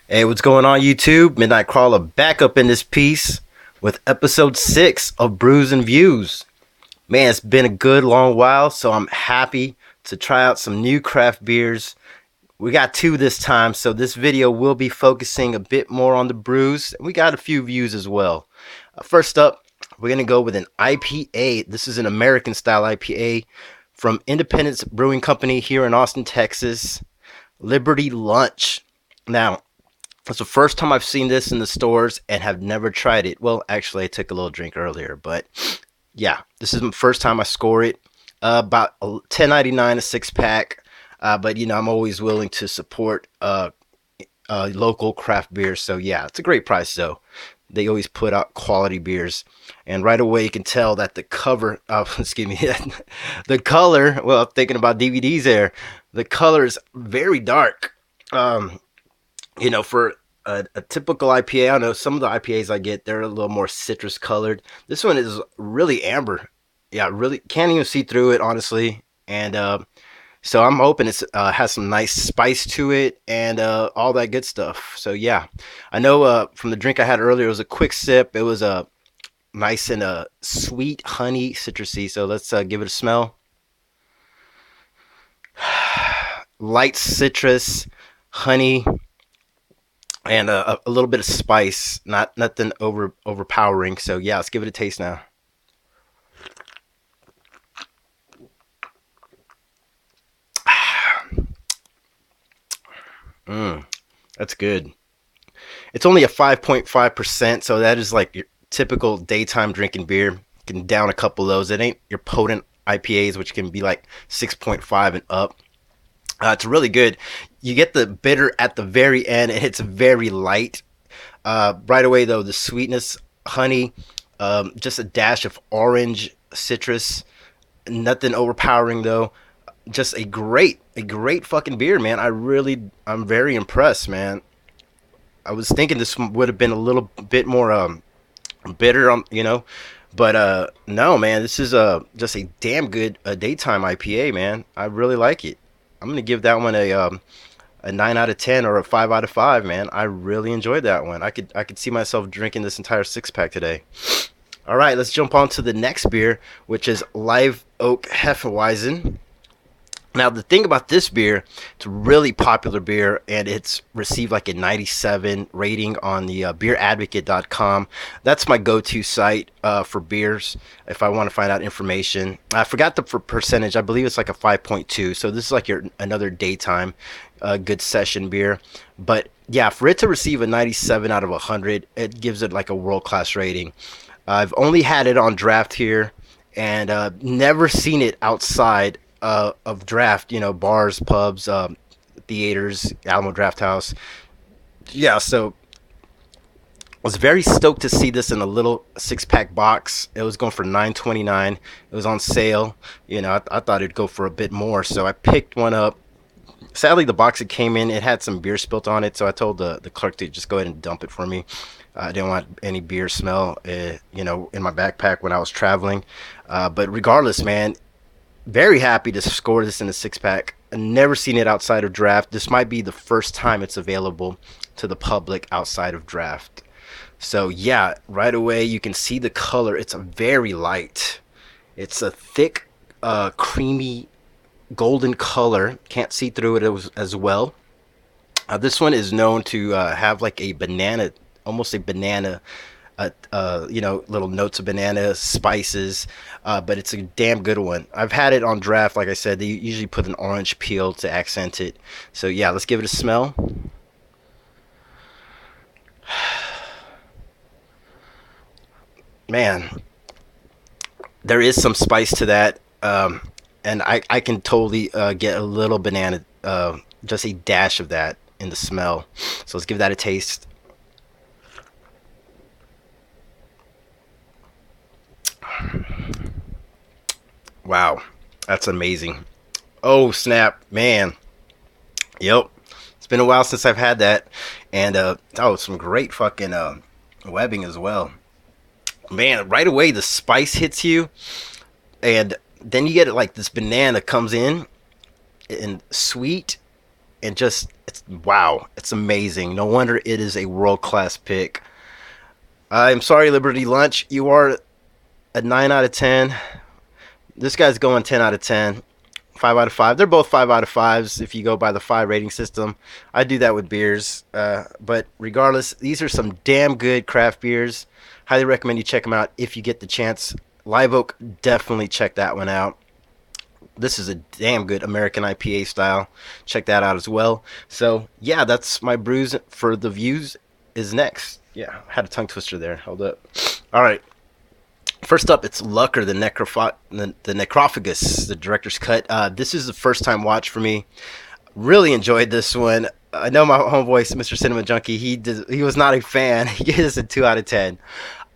Hey, what's going on, YouTube? Midnitekrawlr back up in this piece with episode 6 of Brews and Views. Man, it's been a good long while, so I'm happy to try out some new craft beers. We got two this time, so this video will be focusing a bit more on the brews. We got a few views as well. First up, we're going to go with an IPA. This is an American style IPA from Independence Brewing Company here in Austin, Texas. Liberty Lunch. Now, it's the first time I've seen this in the stores and have never tried it. Well, actually, I took a little drink earlier, but yeah, this is the first time I score it. About $10.99 a 6 pack. But I'm always willing to support local craft beers. So yeah, it's a great price though. They always put out quality beers, and right away you can tell that the cover, excuse me, the color. Well, I'm thinking about DVDs there. The color is very dark. For a typical IPA, I know some of the IPAs I get, they're a little more citrus colored. This one is really amber. Yeah, really can't even see through it, honestly. And so I'm hoping it has some nice spice to it and all that good stuff. So yeah, I know from the drink I had earlier, it was a quick sip. It was a nice and sweet, honey, citrusy. So let's give it a smell. Light citrus, honey, and a little bit of spice, nothing overpowering. So yeah, let's give it a taste now. That's good. It's only a 5.5%, so that is like your typical daytime drinking beer. You can down a couple of those. It ain't your potent IPAs, which can be like 6.5 and up. It's really good. You get the bitter at the very end, and it's very light. Right away, though, the sweetness, honey, just a dash of orange citrus. Nothing overpowering, though. Just a great fucking beer, man. I'm very impressed, man. I was thinking this would have been a little bit more bitter, but no, man. This is just a damn good daytime IPA, man. I really like it. I'm gonna give that one a 9 out of 10 or a 5 out of 5, man. I really enjoyed that one. I could see myself drinking this entire 6 pack today. All right, let's jump on to the next beer, which is Live Oak HefeWeizen. Now, the thing about this beer, it's a really popular beer, and it's received like a 97 rating on the beeradvocate.com. That's my go-to site for beers if I want to find out information. I forgot the percentage. I believe it's like a 5.2. So this is like another daytime good session beer. But yeah, for it to receive a 97 out of 100, it gives it like a world-class rating. I've only had it on draft here, and never seen it outside of draft, bars, pubs, theaters, Alamo Draft House. Yeah, so I was very stoked to see this in a little 6 pack box. It was going for $9.29. It was on sale. I thought it'd go for a bit more, so I picked one up. Sadly, the box it came in, it had some beer spilt on it, so I told the clerk to just go ahead and dump it for me. I didn't want any beer smell, in my backpack when I was traveling. But regardless, man, very happy to score this in a 6 pack. I've never seen it outside of draft. This might be the first time it's available to the public outside of draft. So yeah, right away you can see the color. It's a very light. It's a thick, creamy, golden color. Can't see through it as well. This one is known to have like a banana, almost a banana, little notes of banana, spices, but it's a damn good one. I've had it on draft. Like I said, they usually put an orange peel to accent it. So yeah, let's give it a smell. Man, there is some spice to that, and I can totally get a little banana, just a dash of that in the smell. So let's give that a taste. Wow, that's amazing. Oh snap, man. Yep, it's been a while since I've had that, and some great fucking webbing as well. Man, right away the spice hits you, and then you get it like this banana comes in and sweet, and just it's wow, it's amazing. No wonder it is a world class pick. I'm sorry, Liberty Lunch, you are a 9 out of 10. This guy's going 10 out of 10. 5 out of 5. They're both 5 out of 5s if you go by the 5 rating system. I do that with beers. But regardless, these are some damn good craft beers. Highly recommend you check them out if you get the chance. Live Oak, definitely check that one out. This is a damn good American IPA style. Check that out as well. So, yeah, that's my brews for the views is next. Yeah, had a tongue twister there. Hold up. All right. First up, it's Lucker, the Necrophagus, the director's cut. This is the first time watch for me. Really enjoyed this one. I know my homeboy, Mr. Cinema Junkie, he was not a fan. He gave this a 2 out of 10.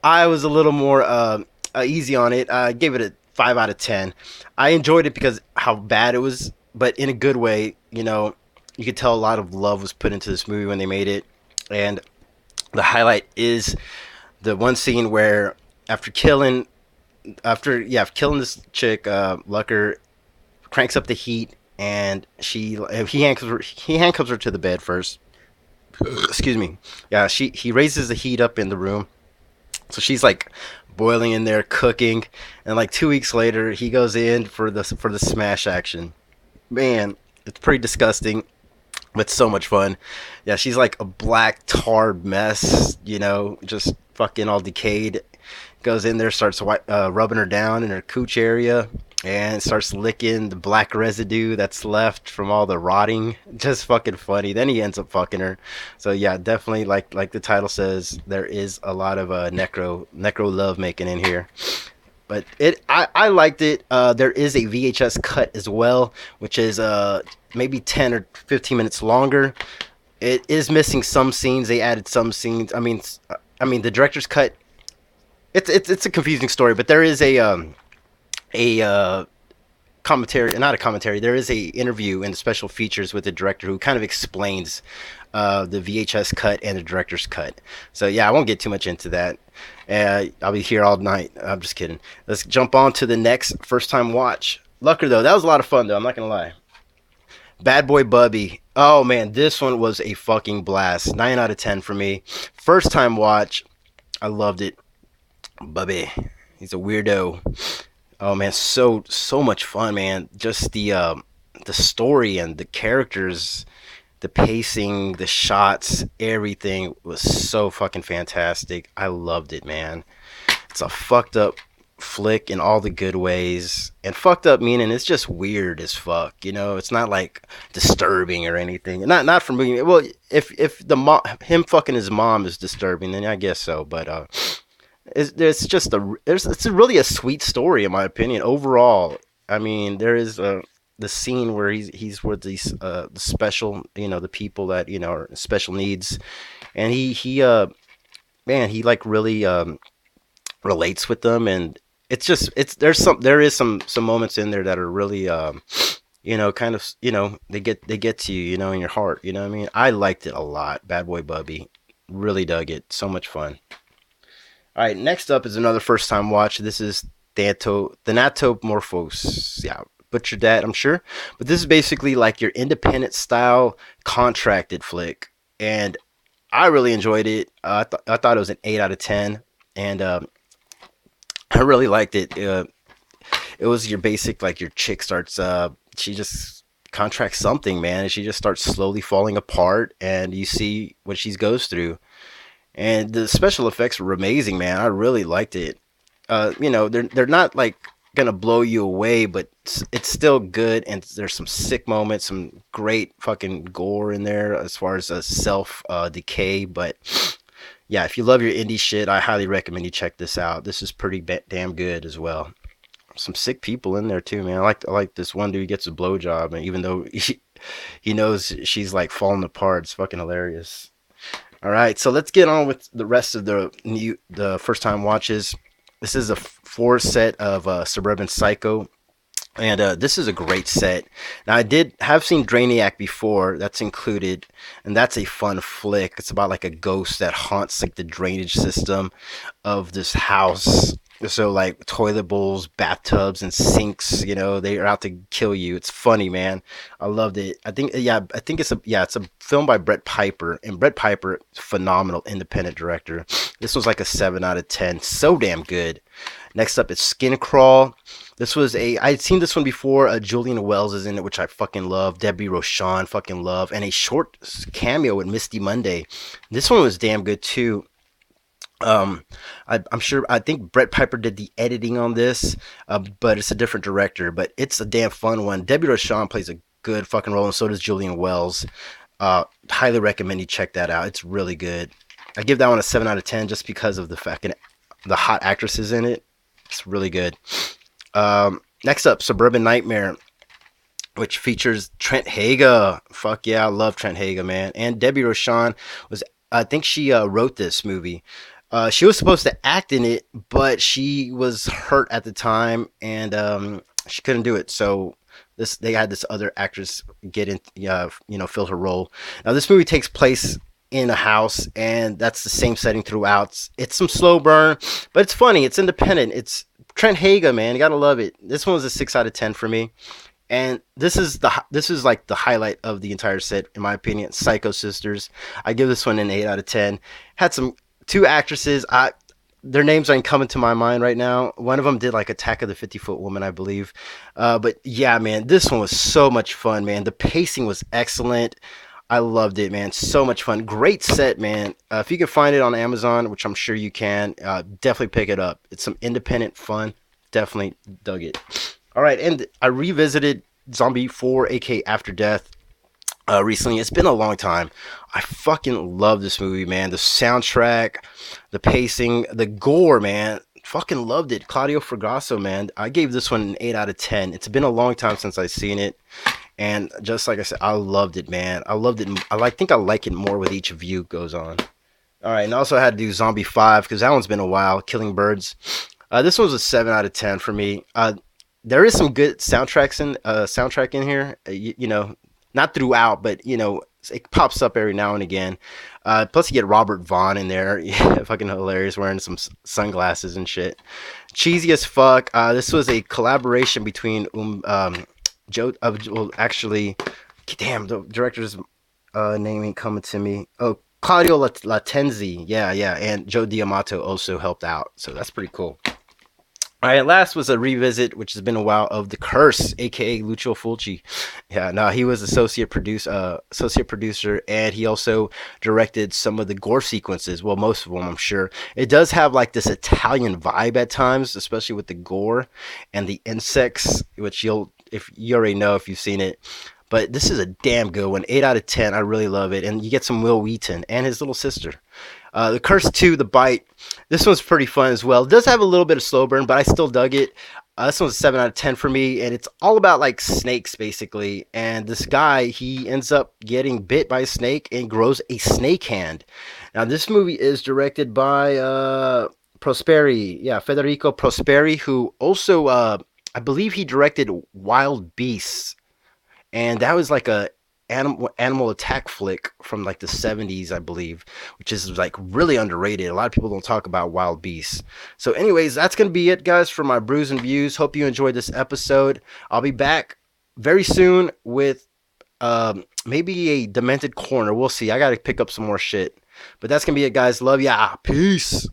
I was a little more easy on it. I gave it a 5 out of 10. I enjoyed it because how bad it was, but in a good way. You know, you could tell a lot of love was put into this movie when they made it. And the highlight is the one scene where after killing this chick, Lucker cranks up the heat, and he handcuffs her to the bed first. Excuse me. Yeah, he raises the heat up in the room, so she's like boiling in there, cooking, and like 2 weeks later, he goes in for the smash action. Man, it's pretty disgusting, but so much fun. Yeah, she's like a black tarred mess, just fucking all decayed. Goes in there, starts rubbing her down in her cooch area, and starts licking the black residue that's left from all the rotting. Just fucking funny. Then he ends up fucking her. So yeah, definitely like the title says, there is a lot of necro love making in here. But I liked it. There is a VHS cut as well, which is maybe 10 or 15 minutes longer. It is missing some scenes. They added some scenes. I mean the director's cut. It's a confusing story, but there is a commentary, not a commentary. There is a interview in the special features with the director who kind of explains the VHS cut and the director's cut. So yeah, I won't get too much into that. I'll be here all night. I'm just kidding. Let's jump on to the next first time watch. Lucker though, that was a lot of fun though. I'm not gonna lie. Bad Boy Bubby. Oh man, this one was a fucking blast. 9 out of 10 for me. First time watch. I loved it. Bubby, he's a weirdo. Oh man, so much fun, man. Just the story and the characters, the pacing, the shots, everything was so fucking fantastic. I loved it, man. It's a fucked up flick in all the good ways, and fucked up meaning it's just weird as fuck. It's not like disturbing or anything. Not for me. Well, if him fucking his mom is disturbing, then I guess so. But it's really a sweet story in my opinion overall. I mean, there is the scene where he's with these the special, the people that are special needs, and he like really relates with them, and there is some moments in there that are really kind of they get to you, in your heart. You know what I mean? I liked it a lot. Bad Boy Bubby, really dug it. So much fun. All right, next up is another first time watch. This is Thanatomorphose. Yeah, butchered that, I'm sure. But this is basically like your independent style contracted flick. And I really enjoyed it. I thought it was an 8 out of 10. And I really liked it. It was your basic, like your chick starts, she just contracts something, man. And she just starts slowly falling apart. And you see what she goes through. And the special effects were amazing, man. I really liked it. They're not like gonna blow you away, but it's still good. And there's some sick moments, some great fucking gore in there as far as self decay. But yeah, if you love your indie shit, I highly recommend you check this out. This is pretty damn good as well. Some sick people in there too, man. I like this one dude who gets a blowjob, and even though he knows she's like falling apart, it's fucking hilarious. All right, so let's get on with the rest of the first time watches. This is a 4 set of Suburban Psycho. And this is a great set. Now I did have seen Drainiac before. That's included, and that's a fun flick. It's about like a ghost that haunts like the drainage system of this house. So like toilet bowls, bathtubs, and sinks. You know they are out to kill you. It's funny, man. I loved it. I think I think it's a film by Brett Piper, and Brett Piper, phenomenal independent director. This was like a 7 out of 10. So damn good. Next up is Skin Crawl. This was I'd seen this one before. Julian Wells is in it, which I fucking love. Debbie Rochon, fucking love. And a short cameo with Misty Monday. This one was damn good too. I'm sure, I think Brett Piper did the editing on this, but it's a different director. But it's a damn fun one. Debbie Rochon plays a good fucking role, and so does Julian Wells. Highly recommend you check that out. It's really good. I give that one a 7 out of 10 just because of the fucking the hot actresses in it. It's really good. Next up, Suburban Nightmare, which features Trent Haga. Fuck yeah, I love Trent Haga, man. And Debbie Rochon was, I think she wrote this movie. She was supposed to act in it, but she was hurt at the time, and she couldn't do it. So they had this other actress get in, fill her role. Now this movie takes place in a house, and that's the same setting throughout. It's some slow burn, but it's funny. It's independent. It's Trent Haga, man. You gotta love it. This one was a 6 out of 10 for me, and this is like the highlight of the entire set, in my opinion. Psycho Sisters. I give this one an 8 out of 10. Had some two actresses. Their names aren't coming to my mind right now. One of them did like Attack of the 50-Foot Woman, I believe. But yeah, man, this one was so much fun, man. The pacing was excellent. I loved it, man. So much fun. Great set, man. If you can find it on Amazon, which I'm sure you can, definitely pick it up. It's some independent fun. Definitely dug it. All right, and I revisited Zombie 4, aka After Death, recently. It's been a long time. I fucking love this movie, man. The soundtrack, the pacing, the gore, man. Fucking loved it. Claudio Fragasso, man. I gave this one an 8 out of 10. It's been a long time since I've seen it. And just like I said, I loved it, man. I loved it. Think I like it more with each view goes on. All right, and I also had to do Zombie 5 because that one's been a while. Killing Birds. This one was a 7 out of 10 for me. There is some good soundtrack in here. Not throughout, but it pops up every now and again. Plus, you get Robert Vaughn in there. Yeah, fucking hilarious, wearing some sunglasses and shit. Cheesy as fuck. This was a collaboration between Joe. Actually, damn, the director's name ain't coming to me. Oh, Claudio Latenzi. Yeah, and Joe D'Amato also helped out, so that's pretty cool. All right, last was a revisit, which has been a while, of The Curse, aka Lucio Fulci. Yeah, no, he was associate producer, and he also directed some of the gore sequences. Well, most of them, I'm sure. It does have like this Italian vibe at times, especially with the gore and the insects, which if you already know if you've seen it. But this is a damn good one. 8 out of 10. I really love it, and you get some Will Wheaton and his little sister. The Curse 2, The Bite. This one's pretty fun as well. It does have a little bit of slow burn, but I still dug it. This one's a 7 out of 10 for me, and it's all about like snakes, basically. And this guy, he ends up getting bit by a snake and grows a snake hand. Now, this movie is directed by Prosperi. Yeah, Federico Prosperi, who also, I believe he directed Wild Beasts. And that was like a animal attack flick from like the 70s, I believe, which is like really underrated. A lot of people don't talk about Wild Beasts. So anyways, that's gonna be it, guys, for my brews and views. Hope you enjoyed this episode. I'll be back very soon with maybe a demented corner. We'll see. I gotta pick up some more shit, but that's gonna be it, guys. Love ya. Peace.